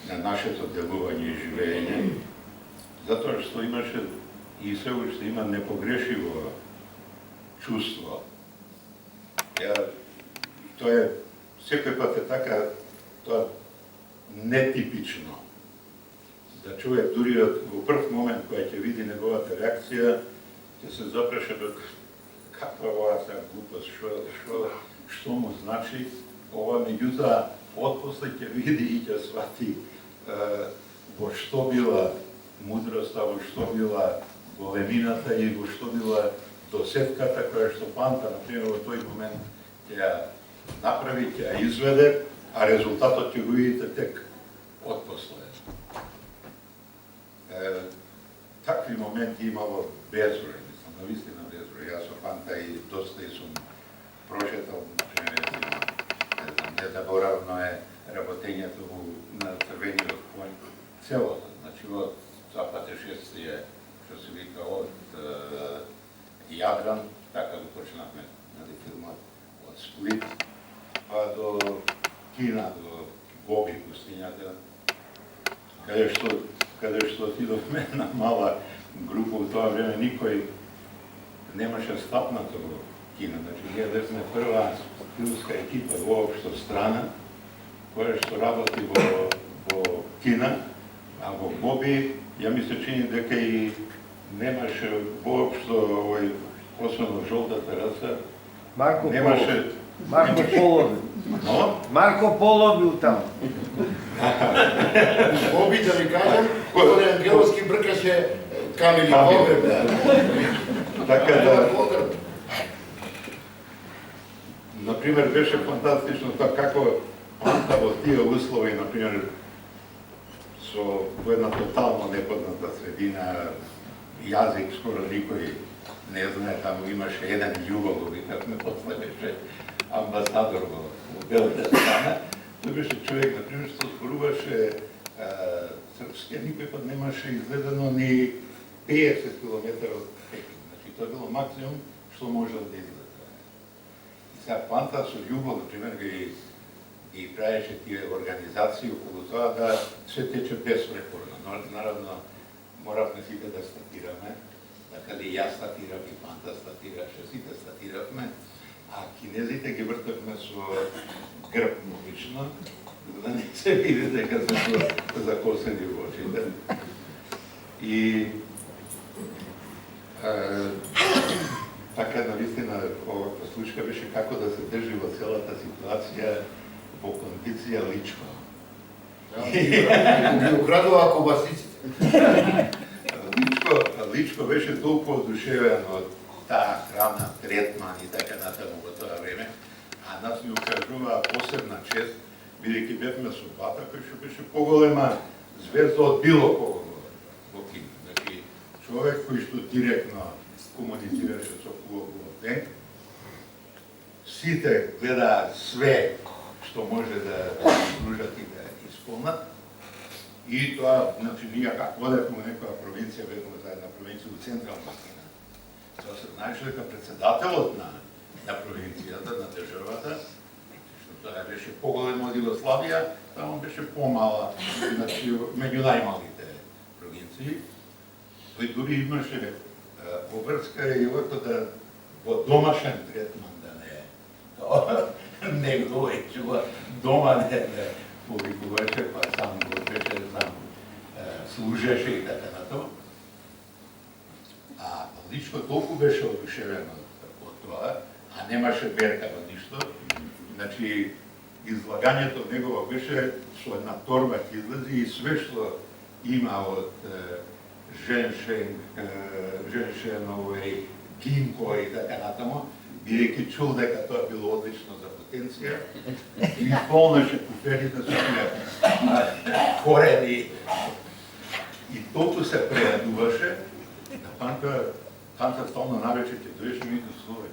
на нашето делување и живење, затоа што имаше и се уште има непогрешиво чувство. Тоа е, секој пат е така, тоа нетипично. Да човек дури во прв момент која ќе види неговата реакција, ќе се запреше каква ова сега глупост, што му значи ова, меѓутоа отпосле ќе види и ќе свати во што била мудроста, во што била големината и во што била досетката која што Панта, например, во тој момент ќе ја направи, ќе ја изведе, а резултатот ќе го видите тек отпосле. Такви моменти имало безброј, мислам, навистина безброј. Јас со Панта и доста и сум прошетал, например, незаборавно е работењето на Црвениот конј, целото, значи од това патешествие, што се вика од Јадран, така го почнавме филмот од Сплит, па до Кина, до Гоби пустињата, каде што отидовме на мала група, во тоа време никој немаше стапнато во Кина. Значи, ние бевме прва филмска екипа воопшто страна, која што работи во Кина, а во Гоби, ја ми се чини дека и немаше воопшто овој, особено жолтата раса, Марко немаше... Марко Поло. Но? Марко Поло бил таму. Гоби, да ви кажам, Коре Ангеловски бркаше камени погреб, Така да... Например, беше фантастично тоа како Панта во тие услови, например, во една тотално непозната средина, јазик скоро никој не знае, таму имаше еден љубов, викавме, после беше амбасадор во Белата страна. Тој беше човек, например, што зборуваше српски, никој пат немаше излезено ни 50 км од Пекин. Значи, тоа било максимум што можел да излезе. И сега Панта со љубов, например, ги правеше тие организации околу тоа да се тече безпрепорно. Наравно, моравме сите да статираме, така да и јас статирав, и Панта статираше, сите статиравме, а кинезите ги вртавме со грб лично, да не се види дека се закосени во очите. И така, навистина, оваква случка беше како да се држи во целата ситуација во кондиција личко. Ги украдува кобасиците. Личко беше толку одушевен од таа храна, третман и така натаму во тоа време, а нас ни укажува посебна чест, бидејќи бевме со бата кој што беше поголема звезда од било кого во Кина. Значи, човек кој што директно комуницираше со Кулов ден, сите гледаат све што може да служат и да исполнат. И тоа, значи, ние како одевме во некоја провинција, бевме за една провинција во Централна Кина. Тоа се знаеше дека председателот на провинцијата, на државата, што тоа беше поголемо од Југославија, таму беше помала, значи, меѓу најмалите провинции. Тој дури имаше обврска и овако да во домашен третман да не неговој чува дома не повикуваше, па сам го беше, сам служеше и така натаму. А лично толку беше одушевен од тоа, а немаше берка во ништо. Значи, излагањето негово беше со една торба ќе излезе и све што има од женшеновој, гинко и така натаму, бидејќи чул дека тоа било одлично за потенција, и полнеше куферите со тие корени. И толку се прејадуваше, Панта стално навече ќе дојеше ми до слове.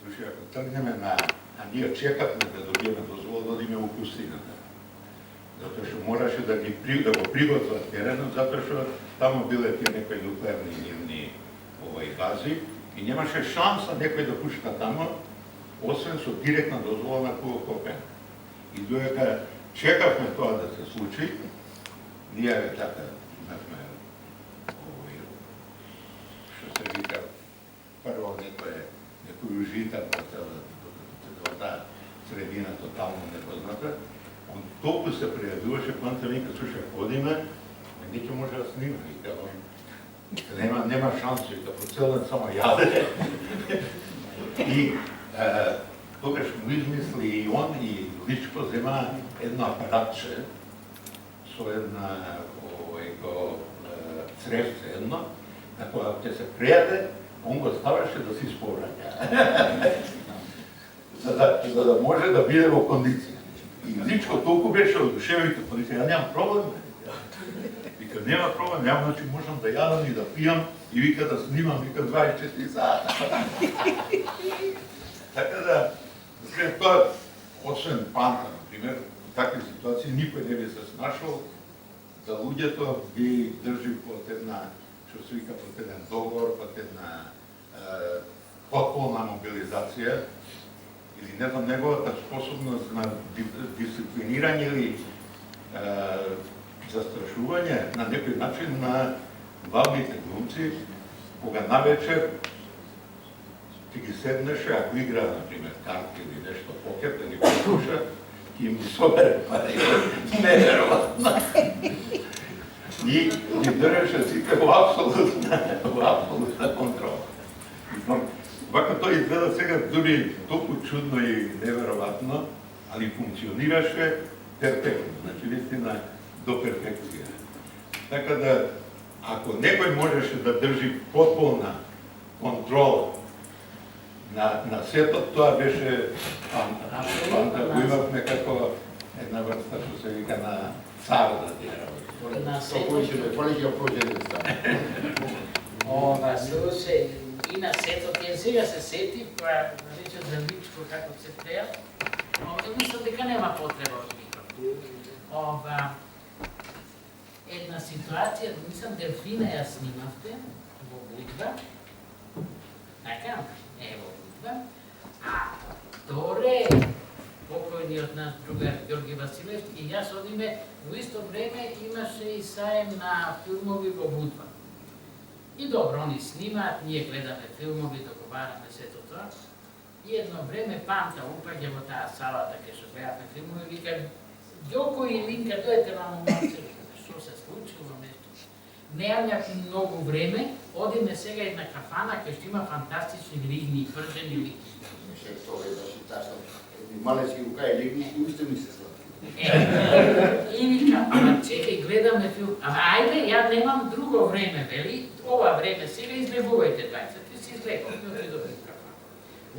Слушай, ако тргнеме а ние чекавме да добиеме дозвола да одиме у пустината. Затоа што мораше да го приготват теренот, затоа што таму биле тие некои нуклеарни нивни бази и немаше шанса некој да пушта таму, освен со директна дозвола на КУКП. И доека чекавме тоа да се случи, ние така имавме што се вика прво некој ужитак во таа средина тотално непозната. Он толку се пријадуваше, планта вика, слушай, одиме, не ќе може да снима, вика, нема шанси, вика, по цел ден само јаде. И тогаш му измисли и он, и Личко зема едно апаратче со една цревце едно, на која ќе се пријаде, он го ставаше да си исповраќа. За да може да биде во кондиција. И Личко толку беше одушевен, па вика, ја немам проблем. Вика, нема проблем, ја значи можам да јадам и да пијам, и вика да снимам, вика 24 сата. Така да, след тоа, освен Панта, например, в такви ситуации никој не би се снашол за луѓето ги држи под една, што се вика, под еден договор, под една потполна мобилизација, или не знам, неговата способност на дисциплинирање или застрашување на некој начин на главните глумци, кога навечер ти ги седнеше, ако игра, например, карти или нешто покер, да ги послуша, ќе им ги собере пари. Неверојатно. И ги држеше сите во апсолутна контрола. Вака тоа изгледа сега дури толку чудно и неверојатно, али функционираше перфектно, значи вистина до перфекција. Така да, ако некој можеше да држи потполна контрола на сето, тоа беше Панта. Панта го имавме како една врста, што се вика на цар да дира. Полиќа проđe стане. Слушај, и на сето, ке сега се сети, па рече за Личко како се преа, мислам дека нема потреба од микро. Една ситуација, мислам Делфина ја снимавте во Будва, така, во Будва, а Торе, покојниот наш другар Ѓорги Василевски и јас одиме, во исто време имаше и саем на филмови во Будва. И добро, они снимаат, ние гледаме филмови, договараме сето тоа. И едно време Панта упаѓа во таа салата кај што гледаме филмови, вика, Ѓоко и Линка, дојдете мамо момче, што се случило нешто. Неамја многу време, одиме сега една кафана кај што има фантастични лигни, пржени лигни. Тоа беше ташно. Малечки рука и лигни и уште ми се сладки. И вика, ама чекај, гледаме филм. Ама ајде, ја немам друго време, вели, ова време, сега излегувајте двајца, ти си излегал, ти отидове в кафана.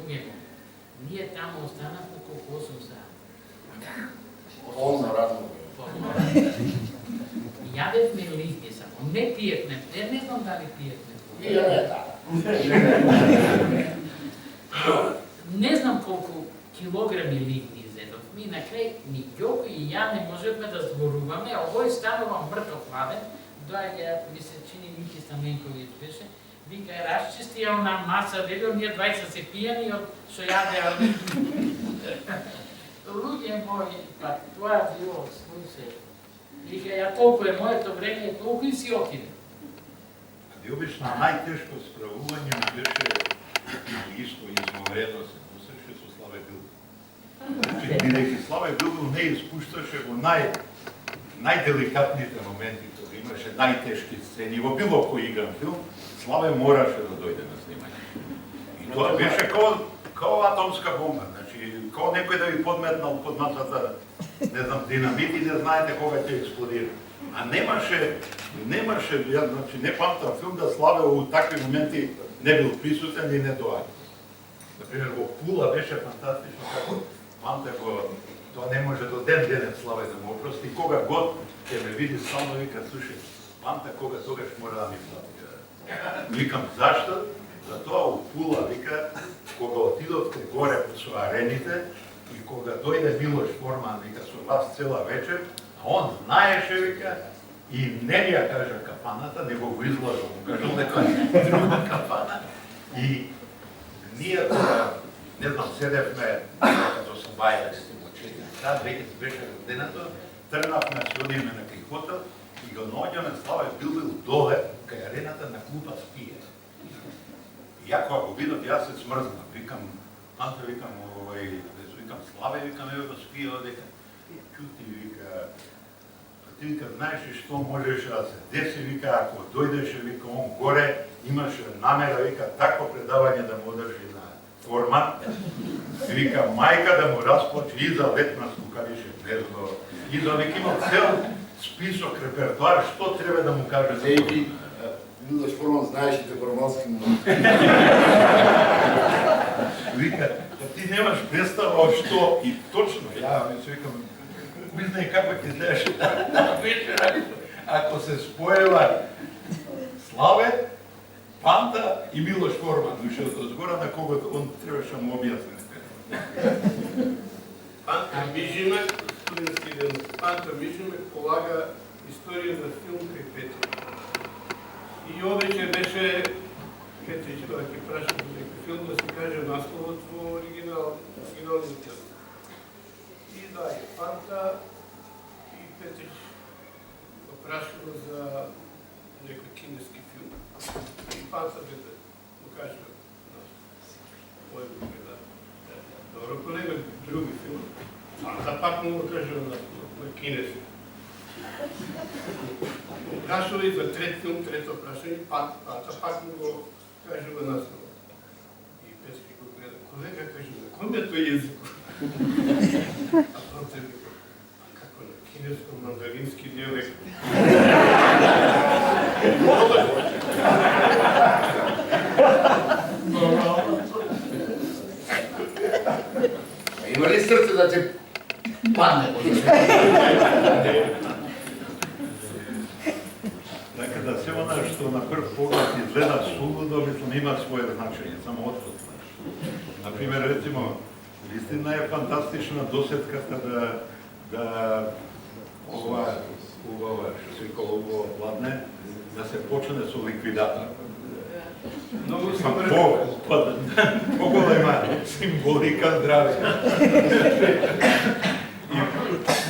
Угемо, ние таму останавме колку 8 сата. Полно разно. Јадевме лигни само, не пиевме, не знам дали пиевме. И ја не така. Не знам колку килограми лигни изедовме и на крај ни Ѓоко и ја не можевме да зборуваме, а овој станува мртов хладен, доаѓа, ми се чини Мики Стаменковиќ беше, вика, расчисти ја она маса, велио, ние двајца се пијани од што јадеа лигни. Луѓе мои, па тоа било случај. Вика, ја толку е моето време, толку и си отиде. И обично најтешко справување ми беше исто извонредно се носеше со Славе Билгов. Значи, бидејќи Славе Билгов не испушташе во најделикатните моменти, кога имаше најтешки сцени, во било кој игран филм, Славе мораше да дојде на снимање. И тоа беше као атомска бомба, значи, као некој да ви подметнал под масата, не знам, динамит и не знаете кога ќе експлодира. А немаше, ја, значи, не памтам филм да Славе во такви моменти не бил присутен и не доаѓа. Например, во Пула беше фантастично како памте го, тоа не може до ден денес Славе да му опрости, кога год ќе ме види само вика, слушај, памте кога тогаш мора да ми плати. Викам, зашто? Затоа у Пула, вика, кога отидовте горе со арените и кога дојде Милош Форман, вика, со вас цела вечер, а он знаеше, вика, и не ја кажа кафаната, него го излажал, му кажал некоја друга кафана. И ние, не знам, седевме, като со Бајак сте му читали, Таа веќе беше родената, тргнавме да се одиме на кај хотел и го наоѓаме Славе бил доле кај арената на клупа спие. И ја кога го видов, јас се смрзнав, викам, Анто, викам, викам, Славе, викам, ево го спие одека. Чути, вика, ти вика, знаеш ли што можеше да се деси, вика, ако дојдеше, вика, он горе, имаше намера, вика, такво предавање да му одржи на формат. Вика, мајка да му разплаче и за лет на Скукарише гнездо, и за века имал цел список, репертуар, што треба да му каже за тоа. Милош Форман, знаеш ли формански му? Вика, ти немаш представа што и точно, ја ми се викам, не знае како ќе изгледаше таа вечера, ако се споева Славе, Панта и Милош Форман, дошел згора на когото он требаше да му објасни. Панта Мижимек, студентски ден, Панта Мижимек полага историја за филм кај Петрич. И обеќе беше Петрич кога ќе праша за некој филм да се каже насловот во оригиналниот текст. И да, е Панта и Петрич го прашува за некој кинески филм. И Панта беде го кажува мој го гледа. Добро, колега, други филм. Панта пак му го кажува на кинески. Прашува и за трет филм, трето прашање, Панта пак му го кажува наслова. И Пески го гледа, колега, кажу, на кој е тој јазик? А Панта вика, како на кинеско-мандарински диалект. Има ли срце да те падне? Така да се она што на прв поглед изгледа сулудо, мислам, има своје значење, само отвод. Например, рецимо, вистина е фантастична досетката да ова, што се викало убаво пладне, да се почне со ликвидатор. Многу се Поголема символика здраве. И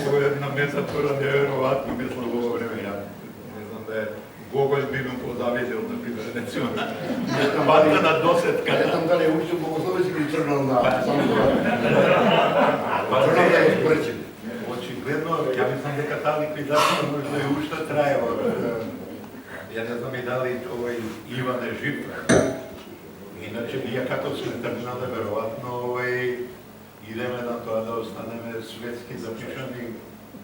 ова една метафора неверојатно, мислам, во време, ја не знам да е Гоголј би му позавидел, например, рецимо, патка на досетката. Не знам дали е учил богословеци или тргнал на само това. Тргнал да го споречим. Очигледно, ја мислам дека таа ликвидација може и уште трае. Ја не знам и дали овој Иван е жив. Иначе ние како сме тргнале, веројатно идеме на тоа да останеме светски запишани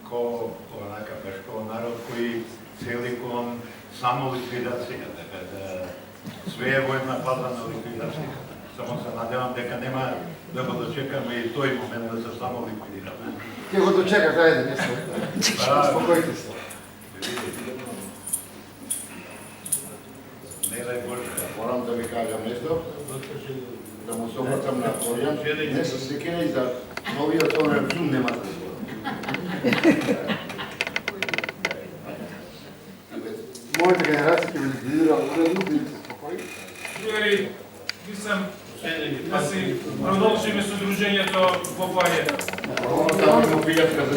ко онака бешко народ кој цели кон само ликвидација, така да све е во една фаза на ликвидација. Само се надевам дека нема да го дочекаме и тој момент да се само ликвидираме. Ќе го дочекаш, ајде, не се. Спокојте се. Не дај Боже. Морам да ви кажам нешто, да му се обратам на Флоријан, не се секира и за новиот сонен филм нема да се. Моите генерации ќе ви ликвидира уредно, бидете спокојни. Другари, мислам да си продолжиме со дружењето во Баје. Само му пријатка за